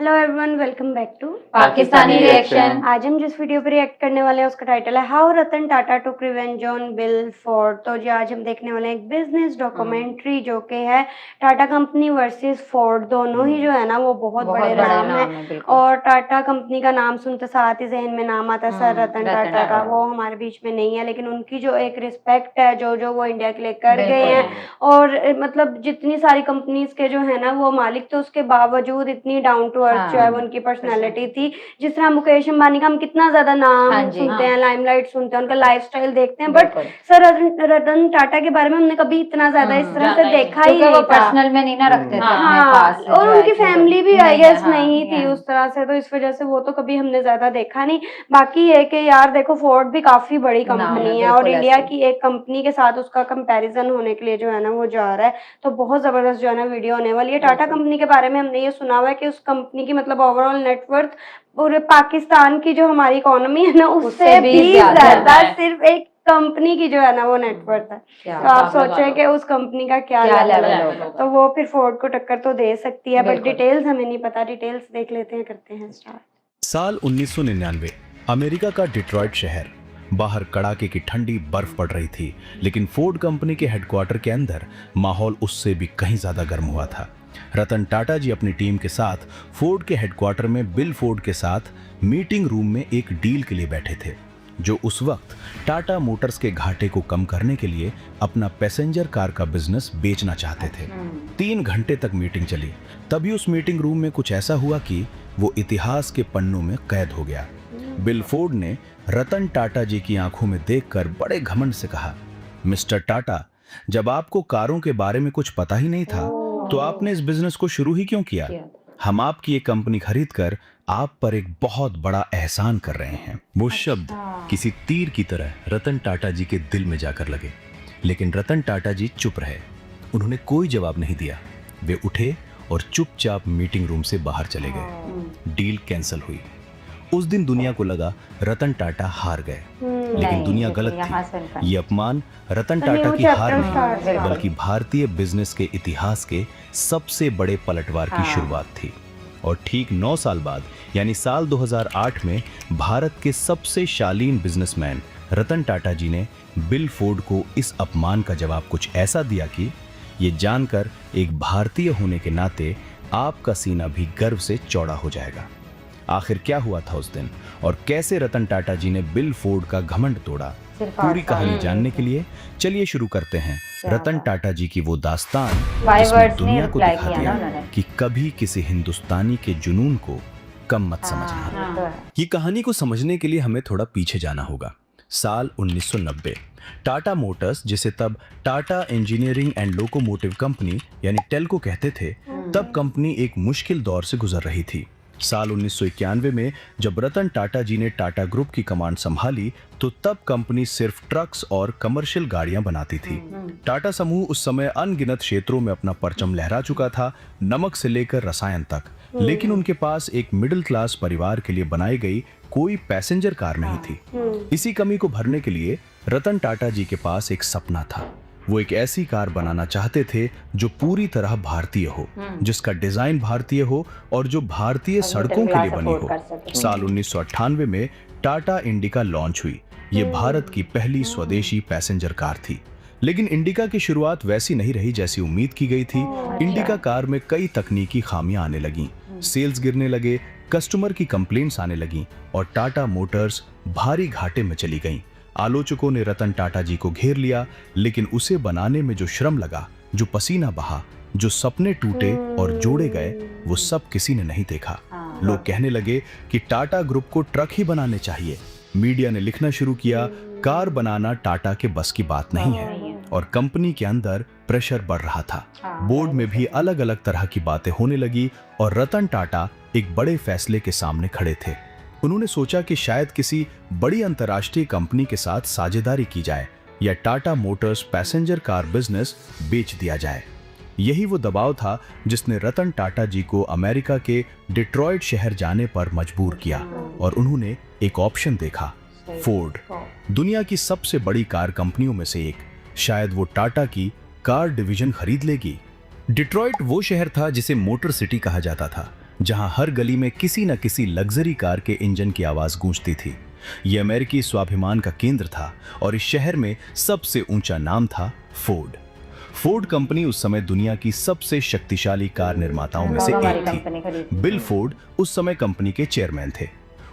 Hello everyone, welcome back to Pakistani reaction. आज हम जिस वीडियो पे रिएक्ट करने वाले हैं उसका टाइटल है how Ratan Tata took revenge on bill Ford. तो जी आज हम देखने वाले हैं एक बिजनेस डॉक्यूमेंट्री जो कि है टाटा कंपनी वर्सेस फोर्ड। दोनों ही जो है ना वो बहुत बड़े नाम है और टाटा कंपनी का नाम सुनते साथ ही जहन में नाम आता है सर रतन टाटा का। वो हमारे बीच में नहीं है, लेकिन उनकी जो एक रिस्पेक्ट है जो वो इंडिया के लिए कर गए हैं और मतलब जितनी सारी कंपनीज के जो है ना वो मालिक, तो उसके बावजूद इतनी डाउन टू अर्थ जो है वो उनकी पर्सनैलिटी थी। जिस तरह मुकेश अंबानी का हम कितना ज्यादा नाम सुनते हैं, लाइमलाइट सुनते हैं, उनका लाइफस्टाइल देखते हैं, बट सर रतन टाटा के बारे में हमने कभी इतना ज्यादा इस तरह से देखा ही नहीं था। पर्सनल में नहीं ना रखते थे अपने पास, और उनकी फैमिली भी आई गेस नहीं थी उस तरह से, तो इस वजह से वो तो कभी हमने ज्यादा देखा नहीं। बाकी ये कि यार देखो फोर्ड भी काफी बड़ी कंपनी है और इंडिया की एक कंपनी के साथ उसका कंपैरिजन होने के लिए जो है ना वो जा रहा है, तो बहुत जबरदस्त जो है ना वीडियो होने वाली है। टाटा कंपनी के बारे में हमने ये सुना हुआ है कि उस कंपनी की मतलब ओवरऑल नेटवर्थ पूरे पाकिस्तान की जो हमारी इकोनॉमी है ना उससे भी ज्यादा सिर्फ एक कंपनी की जो है ना वो नेटवर्थ है। तो आप सोचें कि उस कंपनी का क्या लेवल है, तो वो फिर फोर्ड को टक्कर तो दे सकती है, बट डिटेल्स हमें नहीं पता। डिटेल्स देख लेते हैं, करते हैं स्टार्ट। साल 1999 अमेरिका का डिट्रॉइट शहर। बाहर कड़ाके की ठंडी बर्फ पड़ रही थी, लेकिन फोर्ड कंपनी के हेडक्वार्टर के अंदर माहौल उससे भी कहीं ज्यादा गर्म हुआ था। रतन टाटा जी अपनी टीम के साथ फोर्ड के हेडक्वार्टर में बिल फोर्ड के साथ मीटिंग रूम में एक डील के लिए बैठे थे, जो उस वक्त टाटा मोटर्स के घाटे को कम करने के लिए अपना पैसेंजर कार का बिजनेस बेचना चाहते थे। 3 घंटे तक मीटिंग चली। तभी उस मीटिंग रूम में कुछ ऐसा हुआ कि वो इतिहास के पन्नों में कैद हो गया। बिल फोर्ड ने रतन टाटा जी की आंखों में देखकर बड़े घमंड से कहा, मिस्टर टाटा, जब आपको कारों के बारे में कुछ पता ही नहीं था तो आपने इस बिजनेस को शुरू ही क्यों किया? हम आपकी ये कंपनी खरीदकर आप पर एक बहुत बड़ा एहसान कर रहे हैं। वो शब्द किसी तीर की तरह रतन टाटा जी के दिल में जाकर लगे, लेकिन रतन टाटा जी चुप रहे। उन्होंने कोई जवाब नहीं दिया। वे उठे और चुपचाप मीटिंग रूम से बाहर चले गए। डील कैंसिल हुई। उस दिन दुनिया को लगा रतन टाटा हार गए, लेकिन दुनिया गलत थी। ये अपमान रतन टाटा की हार नहीं, बल्कि भारतीय बिजनेस के इतिहास के सबसे बड़े पलटवार की शुरुआत थी। और ठीक 9 साल बाद यानी साल 2008 में भारत के सबसे शालीन बिजनेसमैन रतन टाटा जी ने बिल फोर्ड को इस अपमान का जवाब कुछ ऐसा दिया कि ये जानकर एक भारतीय होने के नाते आपका सीना भी गर्व से चौड़ा हो जाएगा। आखिर क्या हुआ था उस दिन और कैसे रतन टाटा जी ने बिल फोर्ड का घमंड तोड़ा? पूरी कहानी जानने के लिए चलिए शुरू करते हैं रतन टाटा जी की वो दास्तान जिसने दुनिया को दिखा दिया कि कभी किसी हिंदुस्तानी के जुनून को कम मत समझना। ये कहानी को समझने के लिए हमें थोड़ा पीछे जाना होगा। साल 1990। टाटा मोटर्स, जिसे तब Tata engineering and locomotive company यानी टेल्को कहते थे, तब कंपनी एक मुश्किल दौर से गुजर रही थी। साल 1991 में जब रतन टाटा जी ने टाटा ग्रुप की कमांड संभाली तो तब कंपनी सिर्फ ट्रक्स और कमर्शियल गाड़ियां बनाती थी। टाटा समूह उस समय अनगिनत क्षेत्रों में अपना परचम लहरा चुका था, नमक से लेकर रसायन तक, लेकिन उनके पास एक मिडिल क्लास परिवार के लिए बनाई गई कोई पैसेंजर कार नहीं थी। इसी कमी को भरने के लिए रतन टाटा जी के पास एक सपना था। वो एक ऐसी कार बनाना चाहते थे जो पूरी तरह भारतीय हो, जिसका डिजाइन भारतीय हो और जो भारतीय सड़कों के लिए बनी हो। साल 1998 में टाटा इंडिका लॉन्च हुई। ये भारत की पहली स्वदेशी पैसेंजर कार थी, लेकिन इंडिका की शुरुआत वैसी नहीं रही जैसी उम्मीद की गई थी। इंडिका कार में कई तकनीकी खामियां आने लगीं, सेल्स गिरने लगे, कस्टमर की कंप्लेंट्स आने लगीं और टाटा मोटर्स भारी घाटे में चली गईं। आलोचकों ने रतन टाटा जी को घेर लिया, लेकिन उसे बनाने में जो श्रम लगा, जो पसीना बहा, जो सपने टूटे और जोड़े गए, वो सब किसी ने नहीं देखा। लोग कहने लगे कि टाटा ग्रुप को ट्रक ही बनाने चाहिए। मीडिया ने लिखना शुरू किया, कार बनाना टाटा के बस की बात नहीं है, और कंपनी के अंदर प्रेशर बढ़ रहा था। बोर्ड में भी अलग अलग तरह की बातें होने लगी और रतन टाटा एक बड़े फैसले के सामने खड़े थे। उन्होंने सोचा कि शायद किसी बड़ी अंतर्राष्ट्रीय कंपनी के साथ साझेदारी की जाए या Tata Motors passenger car business बेच दिया जाए। यही वो दबाव था जिसने रतन टाटा जी को अमेरिका के डिट्रॉइट शहर जाने पर मजबूर किया और उन्होंने एक ऑप्शन देखा, फोर्ड, दुनिया की सबसे बड़ी कार कंपनियों में से एक। शायद वो टाटा की कार डिवीजन खरीद लेगी। डिट्रॉइट वो शहर था जिसे मोटर सिटी कहा जाता था। जहां हर गली में किसी न किसी लग्जरी कार के इंजन की आवाज गूंजती थी। यह अमेरिकी स्वाभिमान का केंद्र था और इस शहर में सबसे ऊंचा नाम था फोर्ड। फोर्ड कंपनी उस समय दुनिया की सबसे शक्तिशाली कार निर्माताओं में से हमारी एक कंपनी थी। खरीदी। बिल फोर्ड उस समय कंपनी के चेयरमैन थे।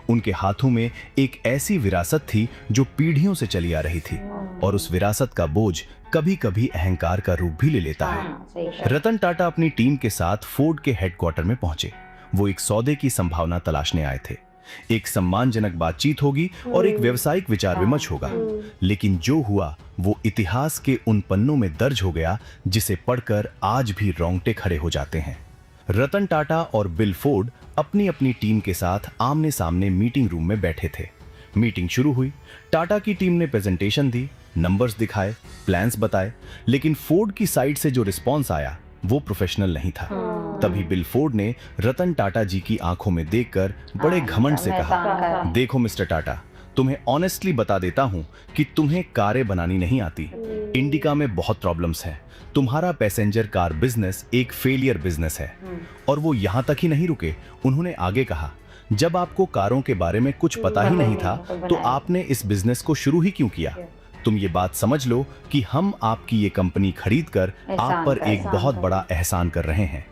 उनके हाथों में एक ऐसी विरासत थी जो पीढ़ियों से चली आ रही थी और उस विरासत का बोझ कभी-कभी अहंकार का रूप भी ले लेता है। हाँ, सही कहा। रतन टाटा अपनी टीम के साथ फोर्ड के हेडक्वार्टर में पहुंचे। वो एक सौदे की संभावना तलाशने आए थे। एक सम्मानजनक बातचीत होगी और एक व्यवसायिक विचार विमर्श होगा, लेकिन जो हुआ वो इतिहास के उन पन्नों में दर्ज हो गया जिसे पढ़कर आज भी रोंगटे खड़े हो जाते हैं। रतन टाटा और बिल फोर्ड अपनी अपनी टीम के साथ आमने सामने मीटिंग रूम में बैठे थे। मीटिंग शुरू हुई। टाटा की टीम ने प्रेजेंटेशन दी, नंबर्स दिखाए, प्लान्स बताए, लेकिन फोर्ड की साइड से जो रिस्पॉन्स आया वो प्रोफेशनल नहीं था। तभी बिल फोर्ड ने रतन टाटा जी की आंखों में देखकर बड़े घमंड से कहा, देखो मिस्टर टाटा, तुम्हें ऑनेस्टली बता देता हूं कि तुम्हें कारें बनानी नहीं आती। इंडिका में बहुत प्रॉब्लम्स हैं। तुम्हारा पैसेंजर कार बिजनेस एक फेलियर बिजनेस है। और वो यहां तक ही नहीं रुके, उन्होंने आगे कहा, जब आपको कारों के बारे में कुछ पता ही नहीं था तो आपने इस बिजनेस को शुरू ही क्यों किया? तुम ये बात समझ लो कि हम आपकी ये कंपनी खरीदकर आप पर एक बहुत बड़ा एहसान कर रहे हैं।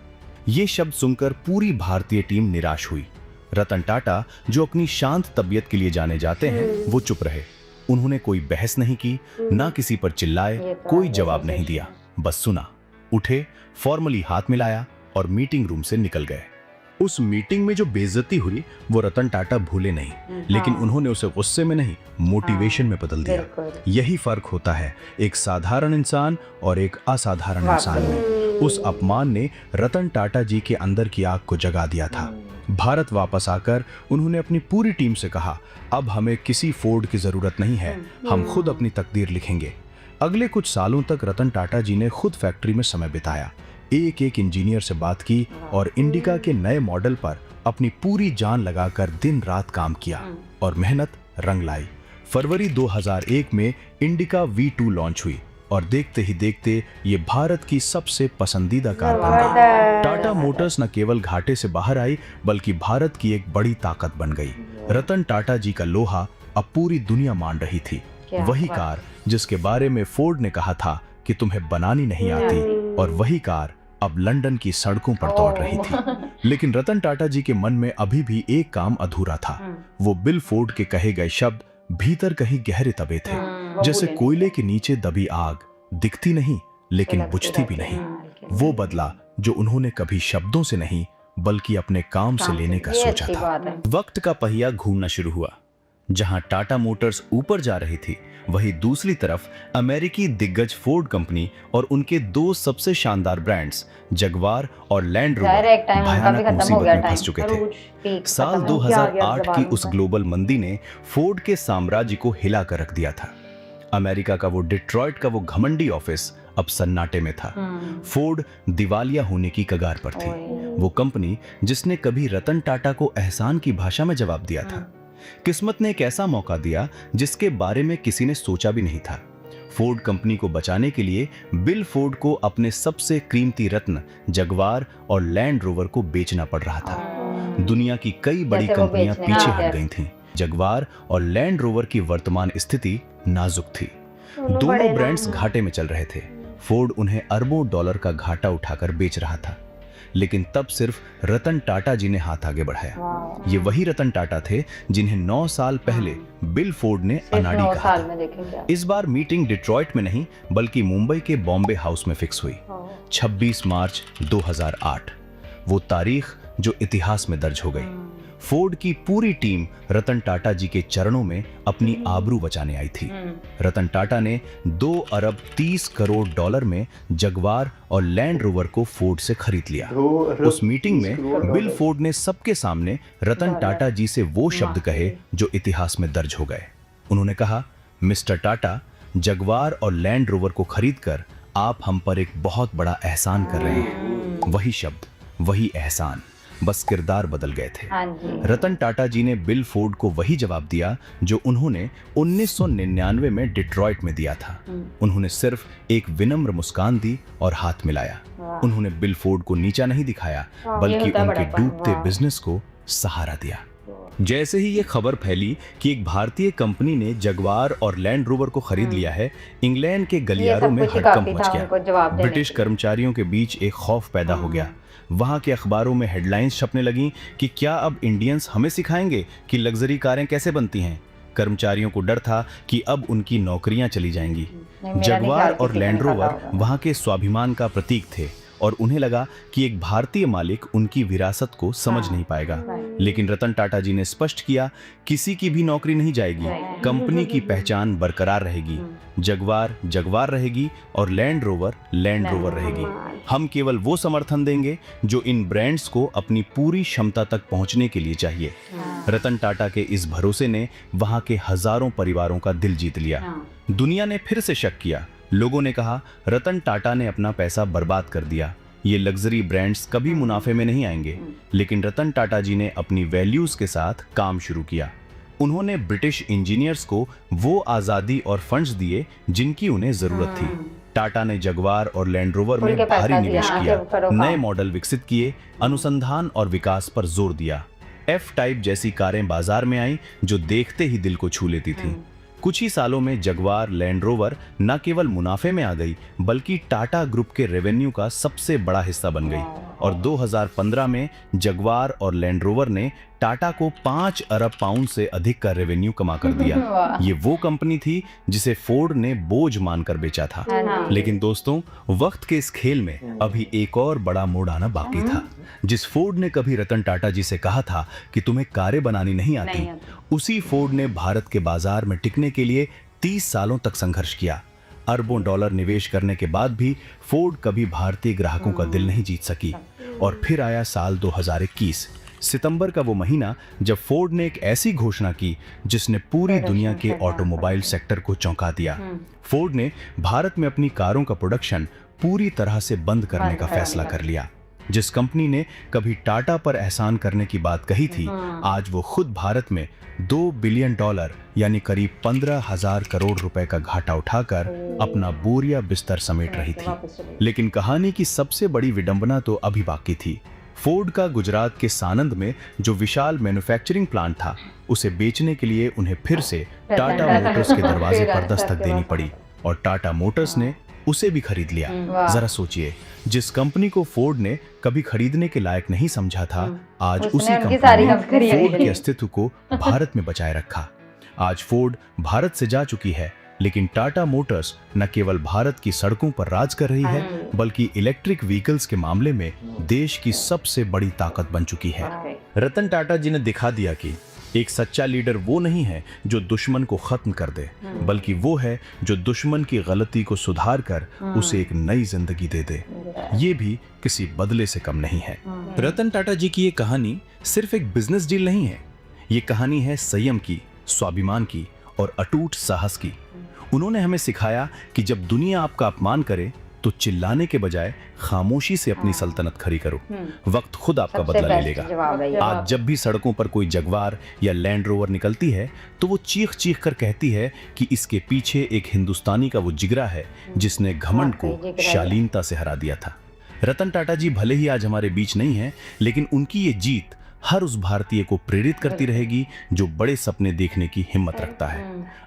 ये शब्द सुनकर पूरी भारतीय टीम निराश हुई। रतन टाटा, जो अपनी शांत तबीयत के लिए जाने जाते हैं, वो चुप रहे। उन्होंने कोई बहस नहीं की, ना किसी पर चिल्लाए, कोई जवाब नहीं दिया, बस सुना, उठे, फॉर्मली हाथ मिलाया और मीटिंग रूम से निकल गए। उस मीटिंग में जो बेइज्जती हुई वो रतन टाटा भूले नहीं, लेकिन उन्होंने उसे गुस्से में नहीं, मोटिवेशन में बदल दिया। यही फर्क होता है एक साधारण इंसान और एक असाधारण इंसान में। उस अपमान ने रतन टाटा जी के अंदर की आग को जगा दिया था। भारत वापस आकर उन्होंने अपनी पूरी टीम से कहा, अब हमें किसी फोर्ड की जरूरत नहीं है, हम खुद अपनी तकदीर लिखेंगे। अगले कुछ सालों तक रतन टाटा जी ने खुद फैक्ट्री में समय बिताया, एक एक इंजीनियर से बात की और इंडिका के नए मॉडल पर अपनी पूरी जान लगाकर दिन रात काम किया और मेहनत रंग लाई। फरवरी 2001 में इंडिका V2 लॉन्च हुई और देखते ही देखते ये भारत की सबसे पसंदीदा कार बन गई। टाटा मोटर्स न केवल घाटे से बाहर आई बल्कि भारत की एक बड़ी ताकत बन गई। रतन टाटा जी का लोहा अब पूरी दुनिया मान रही थी। वही कार जिसके बारे में फोर्ड ने कहा था कि तुम्हें बनानी नहीं आती, और वही कार अब लंदन की सड़कों पर दौड़ रही थी। लेकिन रतन टाटा जी के मन में अभी भी एक काम अधूरा था। वो बिल फोर्ड के कहे गए शब्द भीतर कहीं गहरे दबे थे, जैसे कोयले के नीचे दबी आग, दिखती नहीं लेकिन बुझती भी नहीं। वो बदला जो उन्होंने कभी शब्दों से नहीं बल्कि अपने काम से लेने का सोचा था। वक्त का पहिया घूमना शुरू हुआ। जहां टाटा मोटर्स ऊपर जा रही थी, वहीं दूसरी तरफ अमेरिकी दिग्गज फोर्ड कंपनी और उनके दो सबसे शानदार ब्रांड्स जगवार और लैंड रोवर भयानक मुसीबत में फंस चुके थे। साल 2008 की उस ग्लोबल मंदी ने फोर्ड के साम्राज्य को हिला कर रख दिया था। अमेरिका का वो डिट्रॉइट का वो घमंडी ऑफिस अब सन्नाटे में था। फोर्ड दिवालिया होने की कगार पर थी। वो कंपनी जिसने कभी रतन टाटा को एहसान की भाषा में जवाब दिया था। किस्मत ने एक ऐसा मौका दिया जिसके बारे में किसी ने सोचा भी नहीं था। फोर्ड कंपनी को बचाने के लिए बिल फोर्ड को अपने सबसे कीमती रत्न जगवार और लैंड रोवर को बेचना पड़ रहा था। दुनिया की कई बड़ी कंपनियां पीछे हट गई थीं। जगवार और लैंड रोवर की वर्तमान स्थिति नाजुक थी। दोनों ब्रांड्स घाटे में चल रहे थे। फोर्ड उन्हें अरबों डॉलर का घाटा उठाकर बेच रहा था, लेकिन तब सिर्फ रतन टाटा जी ने हाथ आगे बढ़ाया। ये वही रतन टाटा थे जिन्हें 9 साल पहले बिल फोर्ड ने अनाड़ी कहा था। इस बार मीटिंग डिट्रॉइट में नहीं बल्कि मुंबई के बॉम्बे हाउस में फिक्स हुई। 26 मार्च 2008, वो तारीख जो इतिहास में दर्ज हो गई। फोर्ड की पूरी टीम रतन टाटा जी के चरणों में अपनी आबरू बचाने आई थी। रतन टाटा ने 2 अरब 30 करोड़ डॉलर में जगवार और लैंड रोवर को फोर्ड से खरीद लिया। उस मीटिंग में बिल फोर्ड ने सबके सामने रतन टाटा जी से वो शब्द कहे जो इतिहास में दर्ज हो गए। उन्होंने कहा, मिस्टर टाटा, जगवार और लैंड रोवर को खरीदकर आप हम पर एक बहुत बड़ा एहसान कर रहे हैं। वही शब्द, वही एहसान, बस किरदार बदल गए थे। रतन टाटा जी ने बिल फोर्ड को वही जवाब दिया जो उन्होंने 1999 में डिट्रॉइट में दिया था। उन्होंने सिर्फ एक विनम्र मुस्कान दी और हाथ मिलाया। उन्होंने बिल फोर्ड को नीचा नहीं दिखाया, बल्कि होता है उनके बड़प्पन। डूबते बिजनेस को सहारा दिया। जैसे ही ये खबर फैली कि एक भारतीय कंपनी ने जगवार और लैंड रोवर को खरीद लिया है, इंग्लैंड के गलियारों में कुछ ही हड़कंप काफी मच था उनको जवाब गया। देने ब्रिटिश के लिए। कर्मचारियों के बीच एक खौफ पैदा हो गया। वहां के अखबारों में हेडलाइंस छपने लगी कि क्या अब इंडियंस हमें सिखाएंगे कि लग्जरी कारें कैसे बनती हैं। कर्मचारियों को डर था कि अब उनकी नौकरियां चली जाएंगी। मेरा नहीं जगवार ख्याल और किसी को लैंड नहीं रोवर पता होगा। वहां के स्वाभिमान का प्रतीक थे और उन्हें लगा कि एक भारतीय मालिक उनकी विरासत को समझ नहीं पाएगा। लेकिन रतन टाटा जी ने स्पष्ट किया, किसी की भी नौकरी नहीं जाएगी, कंपनी की पहचान बरकरार रहेगी। जगवार जगवार रहेगी और लैंड रोवर रहेगी। हम केवल वो समर्थन देंगे जो इन ब्रांड्स को अपनी पूरी क्षमता तक पहुंचने के लिए चाहिए। रतन टाटा के इस भरोसे ने वहां के हजारों परिवारों का दिल जीत लिया। दुनिया ने फिर से शक किया। लोगों ने कहा, रतन टाटा ने अपना पैसा बर्बाद कर दिया, ये लग्जरी ब्रांड्स कभी मुनाफे में नहीं आएंगे। लेकिन रतन टाटा जी ने अपनी वैल्यूज के साथ काम शुरू किया। उन्होंने ब्रिटिश इंजीनियर्स को वो आजादी और फंड्स दिए जिनकी उन्हें जरूरत थी। टाटा ने जगवार और लैंड रोवर खुल में के पैसा भारी दिया, निवेश हाँ, किया, करो काम। नए मॉडल विकसित किए, अनुसंधान और विकास पर जोर दिया। एफ टाइप जैसी कारें बाजार में आई जो देखते ही दिल को छू लेती थी। कुछ ही सालों में जगवार लैंड रोवर न केवल मुनाफे में आ गई, बल्कि टाटा ग्रुप के रेवेन्यू का सबसे बड़ा हिस्सा बन गई। और 2015 में जगवार और लैंड रोवर ने टाटा को 5 अरब पाउंड से अधिक का रेवेन्यू कमा कर दिया। ये वो कंपनी थी जिसे फोर्ड ने बोझ मानकर बेचा था। लेकिन दोस्तों, वक्त के इस खेल में अभी एक और बड़ा मोड़ आना बाकी था। जिस फोर्ड ने कभी रतन टाटा जी से कहा था कि तुम्हें कारें बनानी नहीं आती, उसी फोर्ड ने भारत के बाजार में टिकने के लिए 30 सालों तक संघर्ष किया। अरबों डॉलर निवेश करने के बाद भी फोर्ड कभी भारतीय ग्राहकों का दिल नहीं जीत सकी। और फिर आया साल 2021, सितंबर का वो महीना जब फोर्ड ने एक ऐसी घोषणा की जिसने पूरी दुनिया के ऑटोमोबाइल सेक्टर को चौंका दिया। फोर्ड ने भारत में अपनी कारों का प्रोडक्शन पूरी तरह से बंद करने का फैसला कर लिया। जिस कंपनी ने कभी टाटा पर एहसान करने की बात कही थी, आज वो खुद भारत में $2 बिलियन यानी करीब 15,000 करोड़ रुपए का घाटा उठाकर अपना बोरिया बिस्तर समेट रही थी। लेकिन कहानी की सबसे बड़ी विडंबना तो अभी बाकी थी। फोर्ड का गुजरात के सानंद में जो विशाल मैन्युफैक्चरिंग प्लांट था, उसे बेचने के लिए उन्हें फिर से टाटा मोटर्स के दरवाजे पर दस्तक देनी पड़ी और टाटा मोटर्स ने उसे भी खरीद लिया। जरा सोचिए, जिस कंपनी को फोर्ड ने कभी खरीदने के लायक नहीं समझा था, आज उसी कंपनी ने फोर्ड के अस्तित्व को भारत में बचाए रखा। आज फोर्ड भारत से जा चुकी है, लेकिन टाटा मोटर्स न केवल भारत की सड़कों पर राज कर रही है, बल्कि इलेक्ट्रिक व्हीकल्स के मामले में देश की सबसे बड़ी ताकत बन चुकी है। रतन टाटा जी ने दिखा दिया कि एक सच्चा लीडर वो नहीं है जो दुश्मन को खत्म कर दे, बल्कि वो है जो दुश्मन की गलती को सुधार कर उसे एक नई जिंदगी दे दे। ये भी किसी बदले से कम नहीं है। रतन टाटा जी की ये कहानी सिर्फ एक बिजनेस डील नहीं है, ये कहानी है संयम की, स्वाभिमान की और अटूट साहस की। उन्होंने हमें सिखाया कि जब दुनिया आपका अपमान करे तो चिल्लाने के बजाय खामोशी से अपनी सल्तनत खड़ी करो। वक्त खुद आपका बदला ले लेगा। आज जब भी सड़कों पर कोई जगवार या लैंड रोवर निकलती है, तो वो चीख चीख कर कहती है कि इसके पीछे एक हिंदुस्तानी का वो जिगरा है जिसने घमंड को शालीनता से हरा दिया था। रतन टाटा जी भले ही आज हमारे बीच नहीं है, लेकिन उनकी ये जीत हर उस भारतीय को प्रेरित करती रहेगी जो बड़े सपने देखने की हिम्मत रखता है।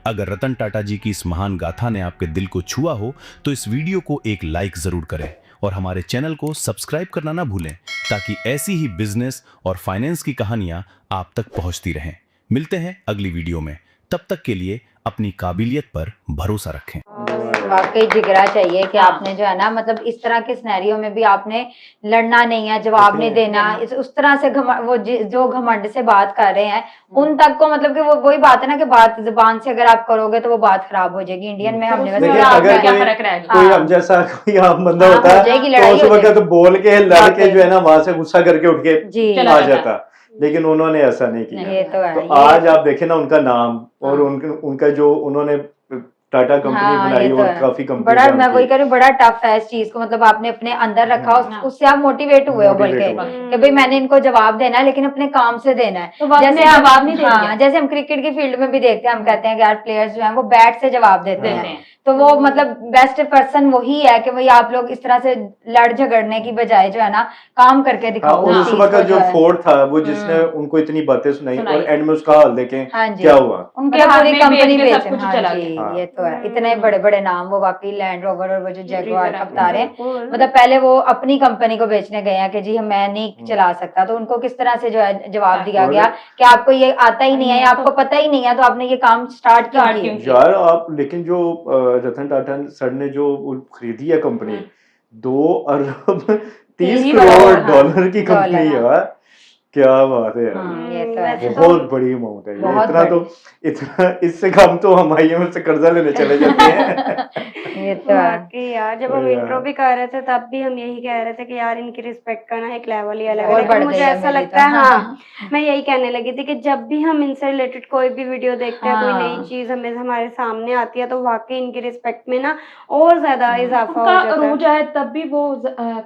अगर रतन टाटा जी की इस महान गाथा ने आपके दिल को छुआ हो, तो इस वीडियो को एक लाइक जरूर करें और हमारे चैनल को सब्सक्राइब करना ना भूलें, ताकि ऐसी ही बिजनेस और फाइनेंस की कहानियां आप तक पहुंचती रहें। मिलते हैं अगली वीडियो में, तब तक के लिए अपनी काबिलियत पर भरोसा रखें। वाकई जिगरा चाहिए कि आपने जो है ना, मतलब इस तरह के सिनेरियो में भी आपने लड़ना नहीं है, जवाब नहीं देना। उस तरह से जो घमंड से बात कर रहे हैं उन तक को, मतलब कि वो वही बात है ना कि बात जुबान से अगर आप करोगे तो वो बात खराब हो जाएगी। इंडियन में हमने अगर क्या फर्क रहेगा, कोई हम जैसा कोई आम बंदा होता है तो उस वक्त बोल के लड़ के जो है ना वहां से गुस्सा करके उठ के आ जाता, लेकिन उन्होंने ऐसा नहीं किया। ये तो है। तो आज आप देखें ना उनका नाम और उनका जो उन्होंने टाटा कंपनी हाँ, बनाई ये तो और है। काफी कंपनी बड़ा मैं वही कह रही हूँ, बड़ा टफ है इस चीज को, मतलब आपने अपने अंदर रखा उससे आप मोटिवेट हुए हो बोल के कि भाई मैंने इनको जवाब देना है लेकिन अपने काम से देना है। तो वक्त में जैसे जवाब नहीं दे हाँ, दिया। जैसे हम क्रिकेट की फील्ड में भी देखते हैं, हम कहते हैं कि यार प्लेयर्स जो हैं वो बैट से जवाब देते हैं, तो वो मतलब बेस्ट पर्सन वही है कि भाई आप लोग इस तरह से लड़ झगड़ने की बजाय जो है ना काम करके हाँ, दिखाओ और उस उस चीज वक्त को जो है। फोर्ड था वो जिसने उनको इतनी बातें सुनाई और एंड में उसका हाल देखें हाँ जी। क्या हुआ। उनके मतलब हाथ पूरी में कंपनी बेच के सब बेचे। कुछ हाँ चला जी, गया। ये तो है। इतने बड़े बड़े नाम, वो वाकई लैंड रोवर और वो जो जैगुआर Jaguar, आप बता रहे हैं, बिल्कुल। मतलब पहले वो अपनी कंपनी को बेचने गए हैं कि जी मैं नहीं चला सकता, तो उनको किस तरह से जो है जवाब दिया और- गया कि आपको ये आता ही नहीं है या आपको पता ही नहीं है, तो आपने ये काम स्टार्ट क्यों Start किया? क्यों? यार आप लेकिन जो रतन टाटा सर ने जो वो खरीदी है कंपनी 2 अरब 30 30 करोड़ करोड़, हाँ, डॉलर की कंपनी डॉलर, हाँ। यार, क्या बात है यार, ये तो है। वैसे बहुत बड़ी अमाउंट है ये। बहुत इतना तो बड़ी। इतना इससे कम तो हम IMF से कर्जा लेने चले जाते हैं। ये तो है। वाकई यार, जब हम यार। इंट्रो भी कर रहे थे तब भी हम यही कह रहे थे कि यार इनकी रिस्पेक्ट करना एक लेवल ही अलग है। और लेकिन बढ़ मुझे गई है ऐसा मेरी लगता है, तो। हाँ, मैं यही कहने लगी थी कि जब भी हम इनसे रिलेटेड कोई भी वीडियो देखते हैं, कोई नई हाँ। चीज हमें हमारे सामने आती है, तो वाकई इनकी रिस्पेक्ट में ना और ज्यादा इजाफा हो उनका जाता है। अरूज आया तब भी वो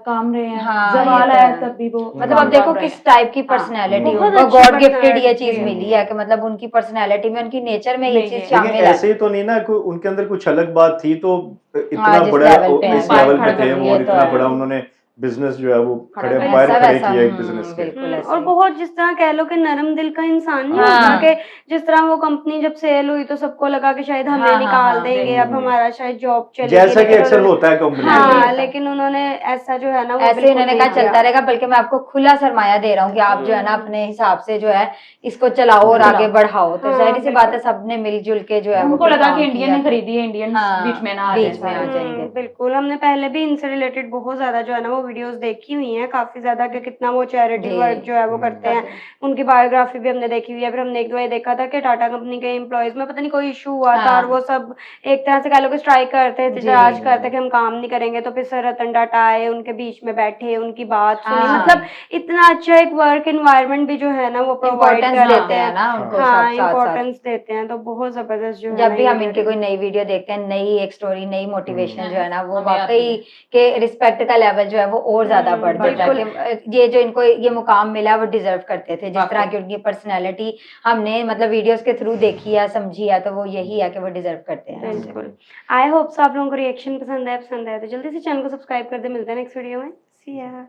काम रहे हैं, हाँ, जवाल ये तो आया है। तब भी वो मतलब अब देखो किस टाइप की पर्सनैलिटी, बहुत उनको अच्छी गॉड गिफ्टेड ये personality चीज है। मिली है कि मतलब उनकी पर्सनैलिटी में, उनकी नेचर में ये नहीं, चीज नहीं। शामिल लेकिन है। ऐसे ही तो नहीं ना, कोई उनके अंदर कुछ अलग बात थी तो हाँ, इतना जिस बड़ा लेवल पे इस है, लेवल पे खड़ा थे कर वो, दिया और तो इतना है। बड़ा उन्होंने बिजनेस जो है वो खड़े कर एम्पायर ऐसा खड़े वैसा, किया एक बिजनेस के। बिल्कुल ऐसे और ही। बहुत जिस तरह कह लो कि नरम दिल का इंसान नहीं हाँ। होता, कि जिस तरह वो कंपनी जब सेल हुई तो सबको लगा कि शायद हमें हाँ, निकाल हाँ, देंगे, अब हमारा शायद जॉब चलेगी, जैसा कि लेकिन अक्सर उन्होंने- होता है कंपनी हाँ, में। हाँ, लेकिन उन्होंने ऐसा जो है ना वो ऐसे बिल्कुल उन्होंने नहीं कहा चलता किया। रहेगा, बल्कि मैं आपको खुला सरमाया दे रहा हूँ कि आप जो है ना अपने हिसाब से जो है इसको चलाओ और आगे बढ़ाओ। तो हाँ, जाहिर सी बात है, बिल्कुल। सबने मिलजुल के जो है वो उनको फिर लगा काम कि इंडियन किया। ने खरीदी है, इंडियन हाँ, बीच में ना आ बीच जाए में आ सारे। जाएंगे। बिल्कुल, हमने पहले भी इनसे रिलेटेड बहुत ज्यादा जो है ना वो वीडियोस देखी हुई हैं, काफी ज्यादा, कि कितना वो चैरिटी जी। वर्क जो है वो करते हैं। उनकी बायोग्राफी भी हमने देखी हुई है। फिर हमने एक दो ये देखा था कि टाटा कंपनी के एम्प्लॉयज में पता नहीं कोई इशू हुआ था, और हाँ। वो सब एक तरह से कह लो कि स्ट्राइक करते थे, जी। एहतजाज करते कि हम काम नहीं करेंगे, तो फिर सर रतन टाटा आए, उनके बीच में बैठे, उनकी बात सुनी। हाँ। मतलब इतना अच्छा एक वर्क एनवायरनमेंट भी जो है ना वो प्रोवाइड इम्पोर्टेंस करते देते हैं ना उनको हाँ, सब साथ साथ। इम्पोर्टेंस देते हैं, तो बहुत जबरदस्त जो है जब ना भी ये हम इनकी करें। कोई नई वीडियो देखते हैं, नई एक स्टोरी, नई मोटिवेशन जो है ना, वो हमें आती वाकई के रिस्पेक्ट का लेवल जो है वो और ज्यादा बढ़ जाता है कि ये जो इनको ये मुकाम मिला वो डिजर्व करते थे। जिस तरह की उनकी पर्सनैलिटी हमने मतलब वीडियोस के थ्रू देखी है, समझी है, तो वो यही है कि वो डिजर्व करते हैं। बिल्कुल। आई होप सो आप लोगों को रिएक्शन पसंद आया तो जल्दी से चैनल को सब्सक्राइब कर दे। मिलते हैं नेक्स्ट वीडियो में। सी या।